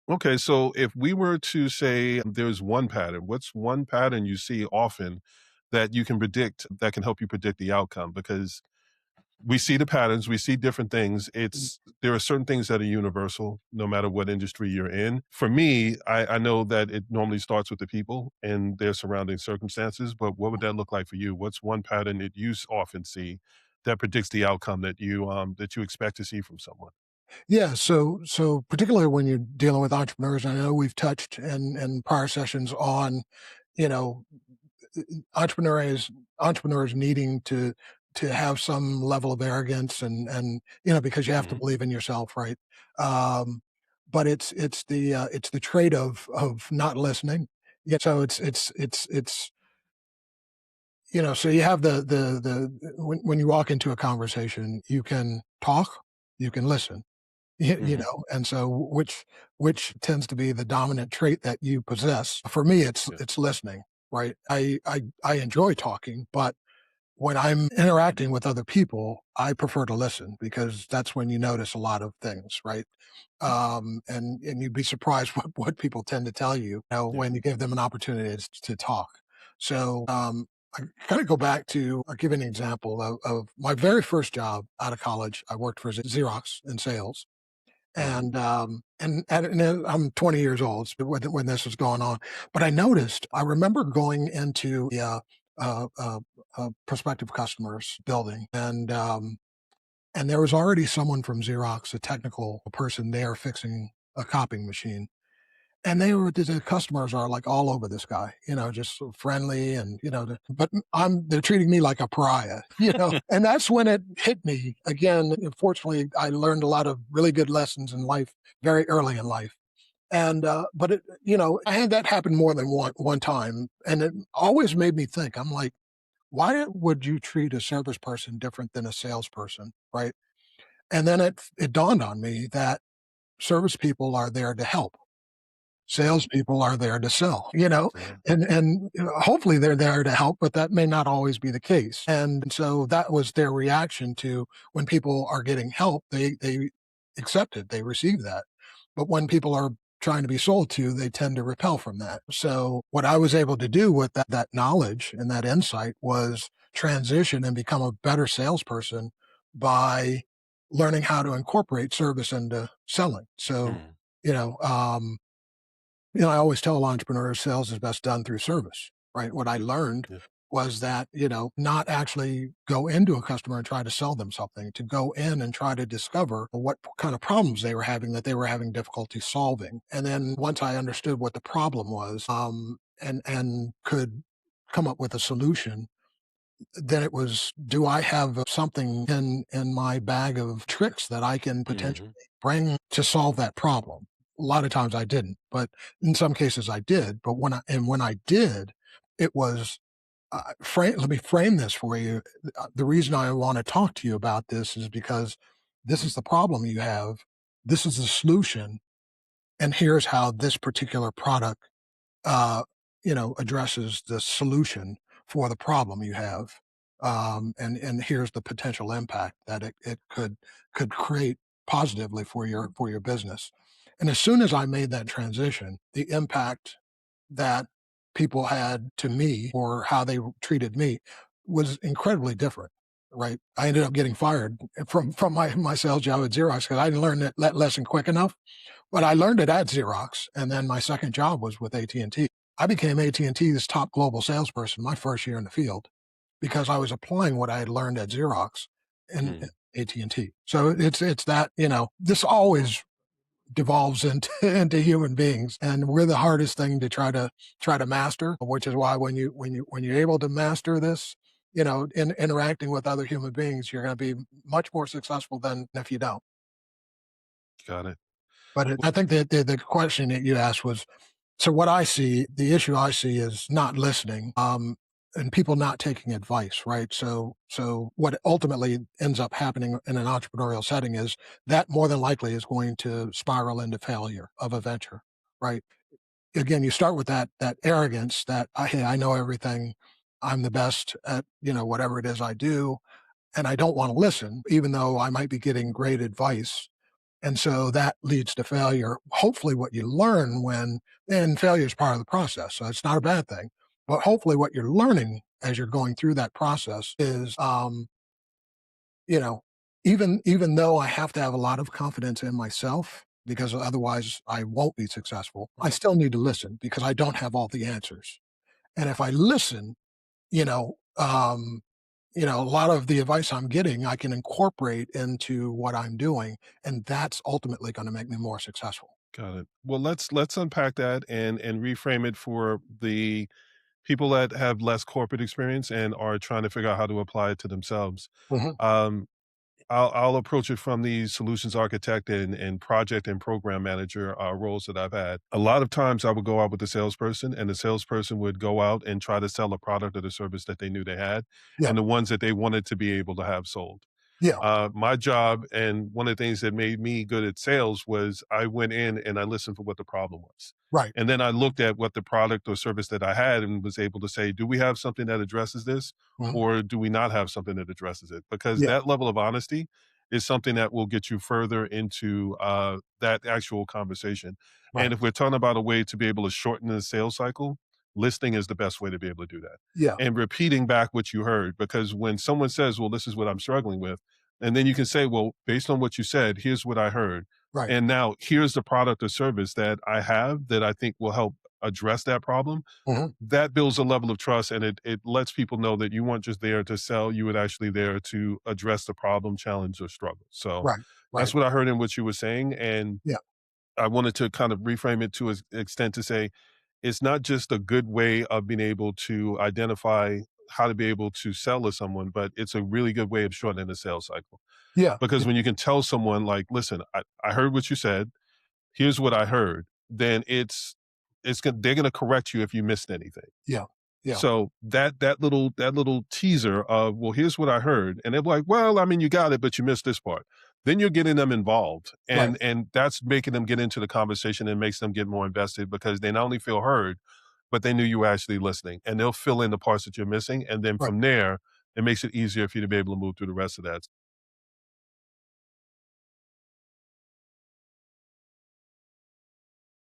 Okay, so if we were to say there's one pattern, what's one pattern you see often that you can predict that can help you predict the outcome? Because we see the patterns, we see different things. There are certain things that are universal, no matter what industry you're in. For me, I know that it normally starts with the people and their surrounding circumstances. But what would that look like for you? What's one pattern that you often see that predicts the outcome that you expect to see from someone? Yeah, so particularly when you're dealing with entrepreneurs, I know we've touched in prior sessions on, you know, entrepreneurs entrepreneurs needing to have some level of arrogance and because you have to Hmm. believe in yourself, right? Um, but it's the trait of not listening. Yeah, so it's so you have the when you walk into a conversation, you can talk, you can listen. Hmm. And so which tends to be the dominant trait that you possess? For me, Yeah. it's listening, right? I enjoy talking, but when I'm interacting with other people, I prefer to listen because that's when you notice a lot of things, right? And you'd be surprised what people tend to tell you, Yeah. when you give them an opportunity to talk. So I kind of go back to, I'll give you an example of my very first job out of college. I worked for Xerox in sales Right. and I'm 20 years old when this was going on. But I remember going into uh, uh, prospective customers building, and there was already someone from Xerox, a technical person there fixing a copying machine. And the customers are like all over this guy, just so friendly and, but they're treating me like a pariah, and that's when it hit me again. Unfortunately, I learned a lot of really good lessons in life very early in life. But I had that happen more than one time. And it always made me think, I'm like, why would you treat a service person different than a salesperson? Right. And then it dawned on me that service people are there to help. Right. Salespeople are there to sell, Yeah. and hopefully they're there to help, but that may not always be the case. And so that was their reaction to when people are getting help, they accept it, they receive that. But when people are trying to be sold to, they tend to repel from that. So what I was able to do with that knowledge and that insight was transition and become a better salesperson by learning how to incorporate service into selling. So, Mm. you know, um, I always tell entrepreneurs sales is best done through service, right? What I learned Yeah. was that, not actually go into a customer and try to sell them something, to go in and try to discover what kind of problems they were having that they were having difficulty solving. And then once I understood what the problem was, and could come up with a solution, then it was, do I have something in my bag of tricks that I can potentially Hmm. bring to solve that problem? A lot of times I didn't, but in some cases I did. But when I did, it was let me frame this for you. The reason I want to talk to you about this is because this is the problem you have. This is the solution, and here's how this particular product uh, addresses the solution for the problem you have. And here's the potential impact that it could create positively for your business. And as soon as I made that transition, the impact that people had to me or how they treated me was incredibly different. Right. I ended up getting fired from my sales job at Xerox because I didn't learn that lesson quick enough. But I learned it at Xerox, and then my second job was with AT&T. I became AT&T's top global salesperson my first year in the field because I was applying what I had learned at Xerox in Mm. AT&T. So it's that, this always devolves into into human beings, and we're the hardest thing to try to master, which is why when you're able to master this, in interacting with other human beings, you're going to be much more successful than if you don't. Got it. But I think that the question that you asked was, so what I see, the issue I see is not listening, and people not taking advice, right? So what ultimately ends up happening in an entrepreneurial setting is that more than likely is going to spiral into failure of a venture, right? Again, you start with that arrogance that hey, I know everything, I'm the best at whatever it is I do, and I don't want to listen, even though I might be getting great advice. And so that leads to failure. Hopefully, what you learn and failure is part of the process, so it's not a bad thing. But hopefully, what you're learning as you're going through that process is, you know, even though I have to have a lot of confidence in myself because otherwise I won't be successful, I still need to listen because I don't have all the answers. And if I listen, you know, um, a lot of the advice I'm getting, I can incorporate into what I'm doing, and that's ultimately going to make me more successful. Got it. Well, let's unpack that and reframe it for the people that have less corporate experience and are trying to figure out how to apply it to themselves. Mhm. Um, I'll approach it from the solutions architect and project and program manager roles that I've had. A lot of times I would go out with the salesperson, and the salesperson would go out and try to sell a product or the service that they knew they had Yeah, and the ones that they wanted to be able to have sold. yeah, My job and one of the things that made me good at sales was I went in and I listened for what the problem was. right. And then I looked at what the product or service that I had and was able to say, do we have something that addresses this? Mhm. Or do we not have something that addresses it? Because Yeah, that level of honesty is something that will get you further into that actual conversation. And right. if we're talking about a way to be able to shorten the sales cycle, listening is the best way to be able to do that. Yeah, And repeating back what you heard, because when someone says, well, this is what I'm struggling with, and then you can say, well, based on what you said, here's what I heard. right. And now here's the product or service that I have that I think will help address that problem. Mhm. That builds a level of trust and it lets people know that you weren't just there to sell, you were actually there to address the problem, challenge, or struggle. So Right, that's right. what I heard in what you were saying. And Yeah, I wanted to kind of reframe it to an extent to say it's not just a good way of being able to identify how to be able to sell to someone, but it's a really good way of shortening the sales cycle. yeah, Because yeah, when you can tell someone like, "Listen, I heard what you said. Here's what I heard," then they're gonna correct you if you missed anything. yeah, yeah, So that little teaser of, "Well, here's what I heard," and they're like, "Well, I mean, you got it, but you missed this part." Then you're getting them involved, right. and that's making them get into the conversation and makes them get more invested because they not only feel heard, but they knew you were actually listening, and they'll fill in the parts that you're missing, and then Right. from there, it makes it easier for you to be able to move through the rest of that.